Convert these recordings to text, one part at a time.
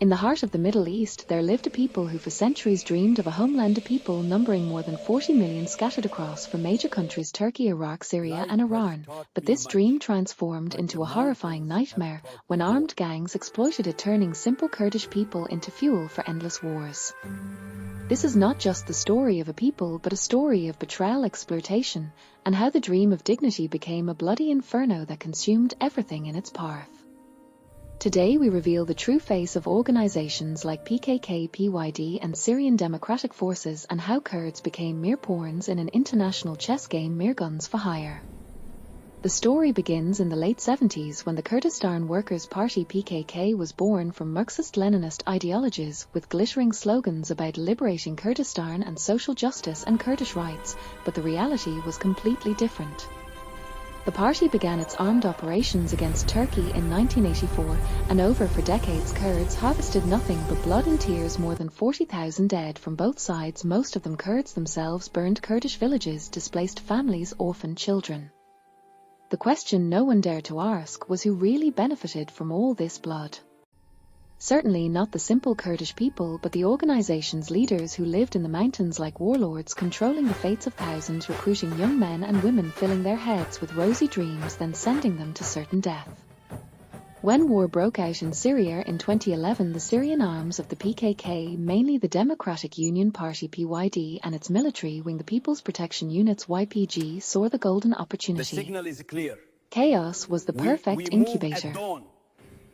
In the heart of the Middle East, there lived a people who for centuries dreamed of a homeland, a people numbering more than 40 million scattered across from major countries Turkey, Iraq, Syria and Iran. But this dream transformed into a horrifying nightmare when armed gangs exploited it, turning simple Kurdish people into fuel for endless wars. This is not just the story of a people, but a story of betrayal, exploitation, and how the dream of dignity became a bloody inferno that consumed everything in its path. Today we reveal the true face of organizations like PKK, PYD and Syrian Democratic Forces, and how Kurds became mere pawns in an international chess game, mere guns for hire. The story begins in the late 70s when the Kurdistan Workers Party PKK was born from Marxist-Leninist ideologies with glittering slogans about liberating Kurdistan and social justice and Kurdish rights, but the reality was completely different. The party began its armed operations against Turkey in 1984, and for decades Kurds harvested nothing but blood and tears, more than 40,000 dead from both sides, most of them Kurds themselves, burned Kurdish villages, displaced families, orphaned children. The question no one dared to ask was who really benefited from all this blood. Certainly not the simple Kurdish people, but the organization's leaders who lived in the mountains like warlords, controlling the fates of thousands, recruiting young men and women, filling their heads with rosy dreams, then sending them to certain death. When war broke out in Syria in 2011, the Syrian arms of the PKK, mainly the Democratic Union Party PYD and its military wing, the People's Protection Units YPG, saw the golden opportunity. The signal is clear. Chaos was the perfect incubator.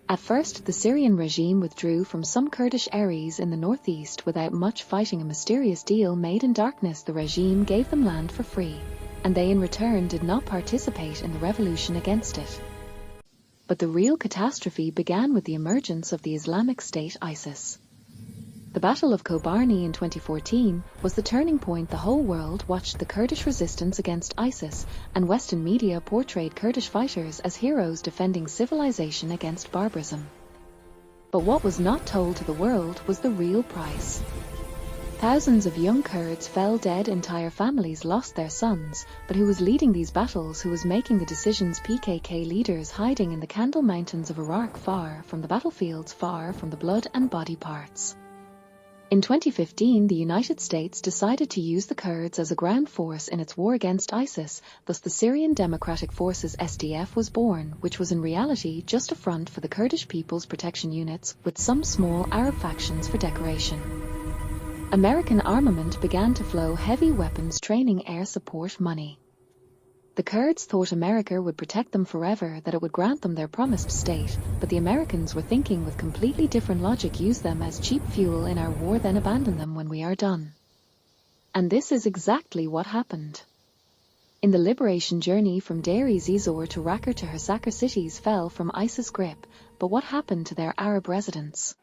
At first, the Syrian regime withdrew from some Kurdish areas in the northeast without much fighting. A mysterious deal made in darkness, the regime gave them land for free, and they in return did not participate in the revolution against it. But the real catastrophe began with the emergence of the Islamic State ISIS. The Battle of Kobani in 2014 was the turning point. The whole world watched the Kurdish resistance against ISIS, and Western media portrayed Kurdish fighters as heroes defending civilization against barbarism. But what was not told to the world was the real price. Thousands of young Kurds fell dead, entire families lost their sons, but who was leading these battles, who was making the decisions? PKK leaders hiding in the Kandil Mountains of Iraq, far from the battlefields, far from the blood and body parts. In 2015, the United States decided to use the Kurds as a ground force in its war against ISIS, thus the Syrian Democratic Forces SDF was born, which was in reality just a front for the Kurdish People's Protection Units, with some small Arab factions for decoration. American armament began to flow, heavy weapons, training, air support, money. The Kurds thought America would protect them forever, that it would grant them their promised state, but the Americans were thinking with completely different logic: use them as cheap fuel in our war, then abandon them when we are done. And this is exactly what happened. In the liberation journey from Deir ez-Zor to Raqqa to Hasakah, cities fell from ISIS grip, but what happened to their Arab residents?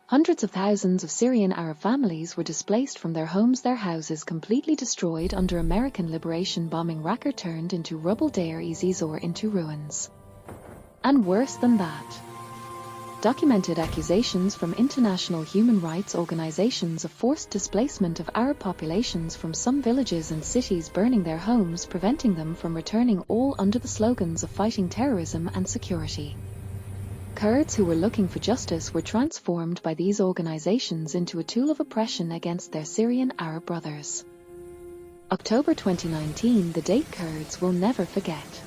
Hundreds of thousands of Syrian Arab families were displaced from their homes, their houses completely destroyed under American liberation bombing. Raqqa turned into rubble, Deir ez-Zor into ruins. And worse than that, documented accusations from international human rights organizations of forced displacement of Arab populations from some villages and cities, burning their homes, preventing them from returning, all under the slogans of fighting terrorism and security. Kurds who were looking for justice were transformed by these organizations into a tool of oppression against their Syrian Arab brothers. October 2019, the date Kurds will never forget.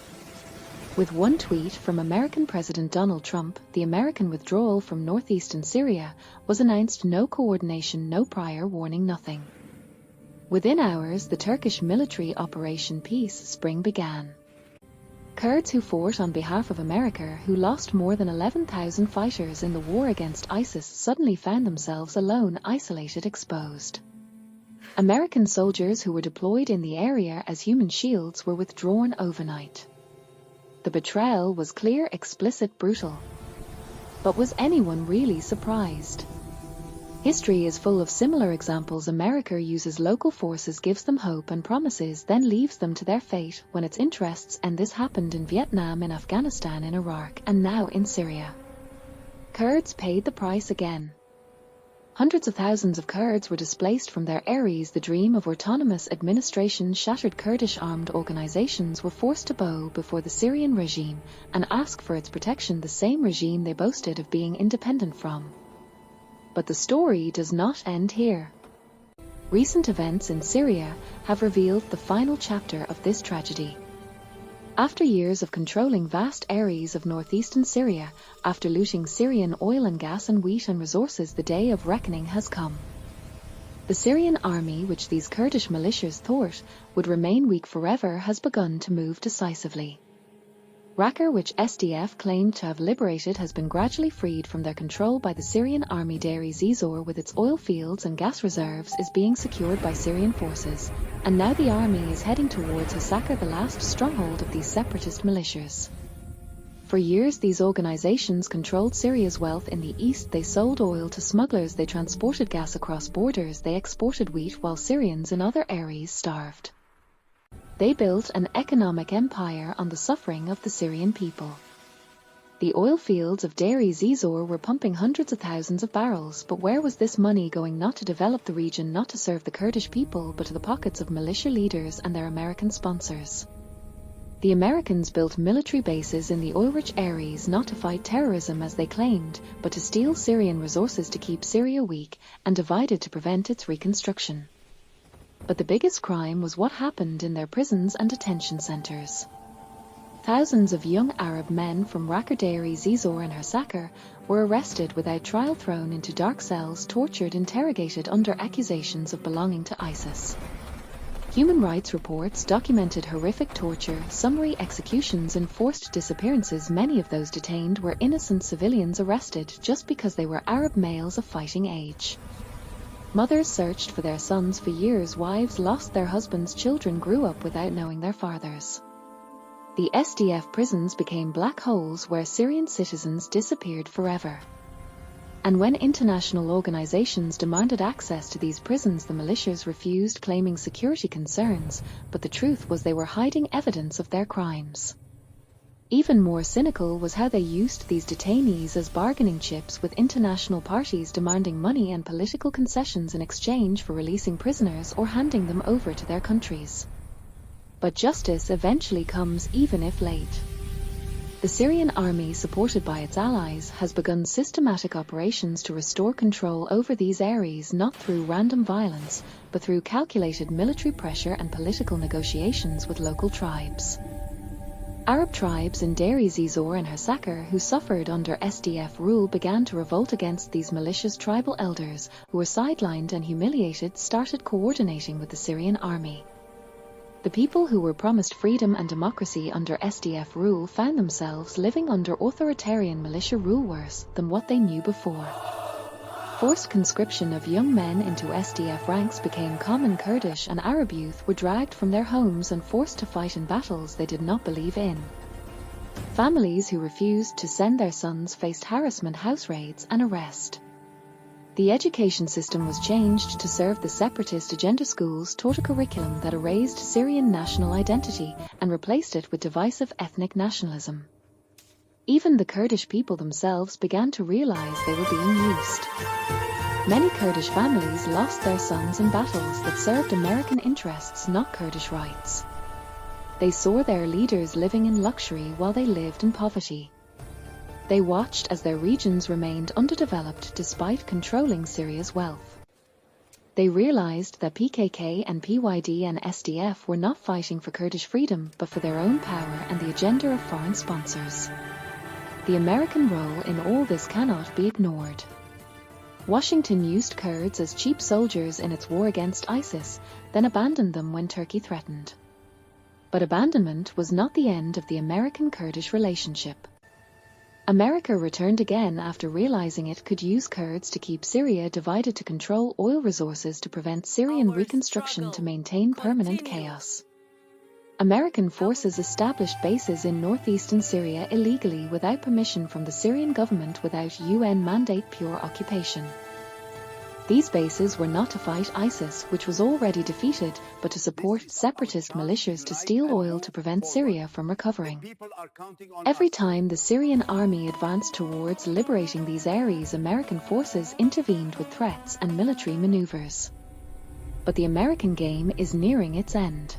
With one tweet from American President Donald Trump, the American withdrawal from northeastern Syria was announced. No coordination, no prior warning, nothing. Within hours, the Turkish military Operation Peace Spring began. Kurds who fought on behalf of America, who lost more than 11,000 fighters in the war against ISIS, suddenly found themselves alone, isolated, exposed. American soldiers who were deployed in the area as human shields were withdrawn overnight. The betrayal was clear, explicit, brutal. But was anyone really surprised? History is full of similar examples. America uses local forces, gives them hope and promises, then leaves them to their fate when its interests end. This happened in Vietnam, in Afghanistan, in Iraq, and now in Syria. Kurds paid the price again. Hundreds of thousands of Kurds were displaced from their areas. The dream of autonomous administration shattered. Kurdish armed organizations were forced to bow before the Syrian regime and ask for its protection, the same regime they boasted of being independent from. But the story does not end here. Recent events in Syria have revealed the final chapter of this tragedy. After years of controlling vast areas of northeastern Syria, after looting Syrian oil and gas and wheat and resources, the day of reckoning has come. The Syrian army, which these Kurdish militias thought would remain weak forever, has begun to move decisively. Raqqa, which SDF claimed to have liberated, has been gradually freed from their control by the Syrian army. Deir ez-Zor, with its oil fields and gas reserves, is being secured by Syrian forces, and now the army is heading towards Hasaka, the last stronghold of these separatist militias. For years, these organizations controlled Syria's wealth in the east. They sold oil to smugglers, they transported gas across borders, they exported wheat while Syrians in other areas starved. They built an economic empire on the suffering of the Syrian people. The oil fields of Deir ez-Zor were pumping hundreds of thousands of barrels, but where was this money going? Not to develop the region, not to serve the Kurdish people, but to the pockets of militia leaders and their American sponsors. The Americans built military bases in the oil-rich areas not to fight terrorism as they claimed, but to steal Syrian resources to keep Syria weak and divided to prevent its reconstruction. But the biggest crime was what happened in their prisons and detention centers. Thousands of young Arab men from Raqqa, Deir ez-Zor and Hasaka were arrested without trial, thrown into dark cells, tortured, interrogated under accusations of belonging to ISIS. Human rights reports documented horrific torture, summary executions and forced disappearances. Many of those detained were innocent civilians arrested just because they were Arab males of fighting age. Mothers searched for their sons for years, wives lost their husbands, children grew up without knowing their fathers. The SDF prisons became black holes where Syrian citizens disappeared forever. And when international organizations demanded access to these prisons, the militias refused, claiming security concerns, but the truth was they were hiding evidence of their crimes. Even more cynical was how they used these detainees as bargaining chips, with international parties demanding money and political concessions in exchange for releasing prisoners or handing them over to their countries. But justice eventually comes, even if late. The Syrian army, supported by its allies, has begun systematic operations to restore control over these areas, not through random violence, but through calculated military pressure and political negotiations with local tribes. Arab tribes in Deir ez-Zor and Hasaka, who suffered under SDF rule, began to revolt against these militias. Tribal elders, who were sidelined and humiliated, started coordinating with the Syrian army. The people who were promised freedom and democracy under SDF rule found themselves living under authoritarian militia rule, worse than what they knew before. Forced conscription of young men into SDF ranks became common. Kurdish and Arab youth were dragged from their homes and forced to fight in battles they did not believe in. Families who refused to send their sons faced harassment, house raids, and arrest. The education system was changed to serve the separatist agenda. Schools taught a curriculum that erased Syrian national identity and replaced it with divisive ethnic nationalism. Even the Kurdish people themselves began to realize they were being used. Many Kurdish families lost their sons in battles that served American interests, not Kurdish rights. They saw their leaders living in luxury while they lived in poverty. They watched as their regions remained underdeveloped despite controlling Syria's wealth. They realized that PKK and PYD and SDF were not fighting for Kurdish freedom, but for their own power and the agenda of foreign sponsors. The American role in all this cannot be ignored. Washington used Kurds as cheap soldiers in its war against ISIS, then abandoned them when Turkey threatened. But abandonment was not the end of the American-Kurdish relationship. America returned again after realizing it could use Kurds to keep Syria divided, to control oil resources, to prevent Syrian reconstruction, to maintain permanent chaos. American forces established bases in northeastern Syria illegally, without permission from the Syrian government, without UN mandate, pure occupation. These bases were not to fight ISIS, which was already defeated, but to support separatist militias to steal oil to prevent Syria from recovering. Every time the Syrian army advanced towards liberating these areas, American forces intervened with threats and military maneuvers. But the American game is nearing its end.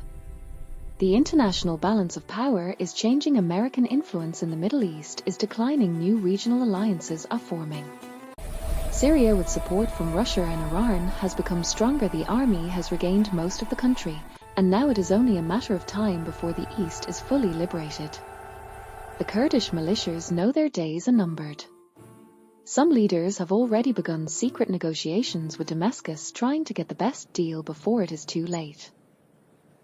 The international balance of power is changing. American influence in the Middle East is declining. New regional alliances are forming. Syria, with support from Russia and Iran, has become stronger. The army has regained most of the country, and now it is only a matter of time before the east is fully liberated. The Kurdish militias know their days are numbered. Some leaders have already begun secret negotiations with Damascus, trying to get the best deal before it is too late.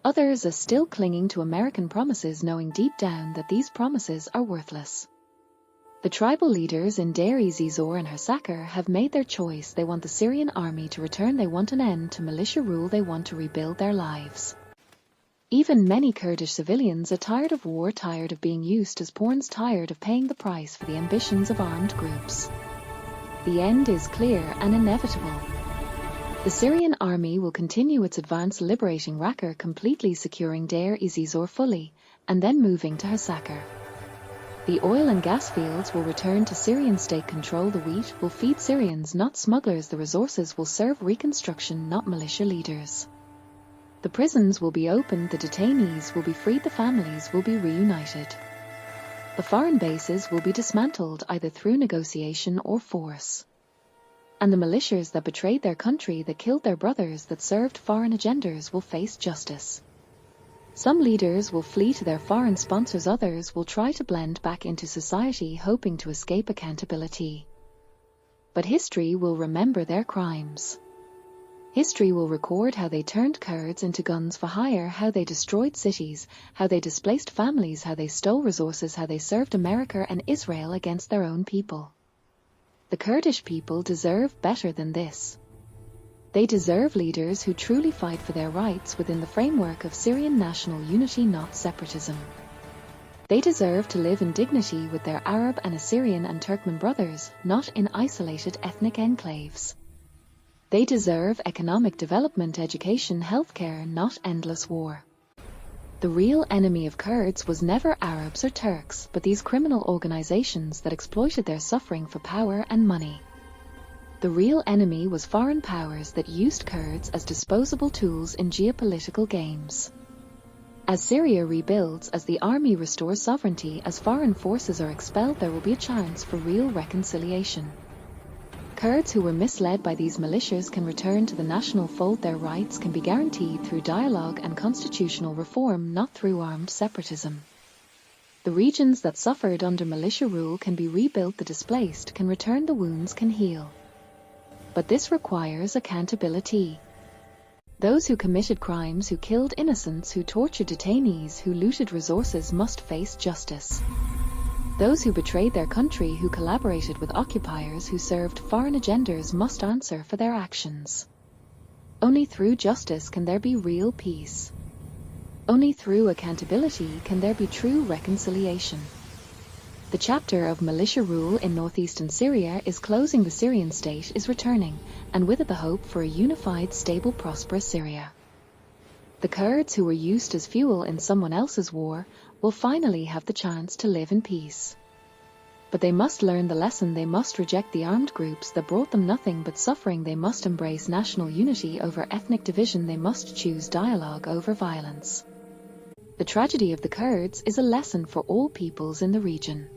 Others are still clinging to American promises, knowing deep down that these promises are worthless. The tribal leaders in Deir ez-Zor and Hasakar have made their choice. They want the Syrian army to return. They want an end to militia rule. They want to rebuild their lives. Even many Kurdish civilians are tired of war, tired of being used as pawns, tired of paying the price for the ambitions of armed groups. The end is clear and inevitable. The Syrian army will continue its advance, liberating Raqqa, completely securing Deir ez-Zor fully, and then moving to Hasakar. The oil and gas fields will return to Syrian state control. The wheat will feed Syrians, not smugglers. The resources will serve reconstruction, not militia leaders. The prisons will be opened. The detainees will be freed. The families will be reunited. The foreign bases will be dismantled, either through negotiation or force. And the militias that betrayed their country, that killed their brothers, that served foreign agendas, will face justice. Some leaders will flee to their foreign sponsors. Others will try to blend back into society, hoping to escape accountability. But history will remember their crimes. History will record how they turned Kurds into guns for hire, how they destroyed cities, how they displaced families, how they stole resources, how they served America and Israel against their own people. The Kurdish people deserve better than this. They deserve leaders who truly fight for their rights within the framework of Syrian national unity, not separatism. They deserve to live in dignity with their Arab and Assyrian and Turkmen brothers, not in isolated ethnic enclaves. They deserve economic development, education, healthcare, not endless war. The real enemy of Kurds was never Arabs or Turks, but these criminal organizations that exploited their suffering for power and money. The real enemy was foreign powers that used Kurds as disposable tools in geopolitical games. As Syria rebuilds, as the army restores sovereignty, as foreign forces are expelled, there will be a chance for real reconciliation. Kurds who were misled by these militias can return to the national fold. Their rights can be guaranteed through dialogue and constitutional reform, not through armed separatism. The regions that suffered under militia rule can be rebuilt. The displaced can return. The wounds can heal. But this requires accountability. Those who committed crimes, who killed innocents, who tortured detainees, who looted resources must face justice. Those who betrayed their country, who collaborated with occupiers, who served foreign agendas must answer for their actions. Only through justice can there be real peace. Only through accountability can there be true reconciliation. The chapter of militia rule in northeastern Syria is closing. The Syrian state is returning, and with it the hope for a unified, stable, prosperous Syria. The Kurds who were used as fuel in someone else's war will finally have the chance to live in peace. But they must learn the lesson. They must reject the armed groups that brought them nothing but suffering. They must embrace national unity over ethnic division. They must choose dialogue over violence. The tragedy of the Kurds is a lesson for all peoples in the region.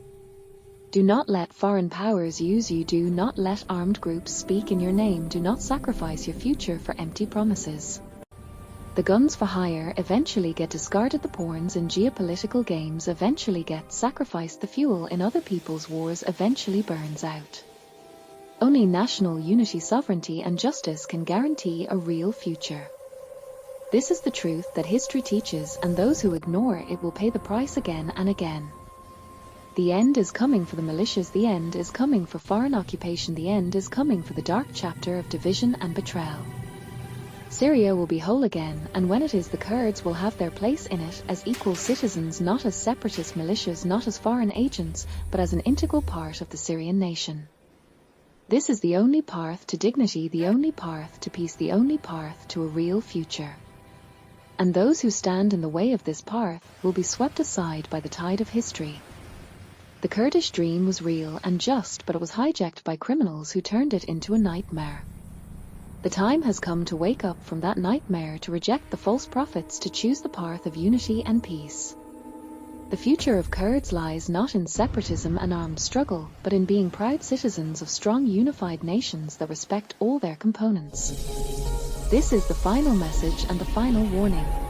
Do not let foreign powers use you. Do not let armed groups speak in your name. Do not sacrifice your future for empty promises. The guns for hire eventually get discarded. The pawns in geopolitical games eventually get sacrificed. The fuel in other people's wars eventually burns out. Only national unity, sovereignty, and justice can guarantee a real future. This is the truth that history teaches, and those who ignore it will pay the price again and again. The end is coming for the militias. The end is coming for foreign occupation. The end is coming for the dark chapter of division and betrayal. Syria will be whole again, and when it is, the Kurds will have their place in it as equal citizens, not as separatist militias, not as foreign agents, but as an integral part of the Syrian nation. This is the only path to dignity, the only path to peace, the only path to a real future. And those who stand in the way of this path will be swept aside by the tide of history. The Kurdish dream was real and just, but it was hijacked by criminals who turned it into a nightmare. The time has come to wake up from that nightmare, to reject the false prophets, to choose the path of unity and peace. The future of Kurds lies not in separatism and armed struggle, but in being proud citizens of strong unified nations that respect all their components. This is the final message and the final warning.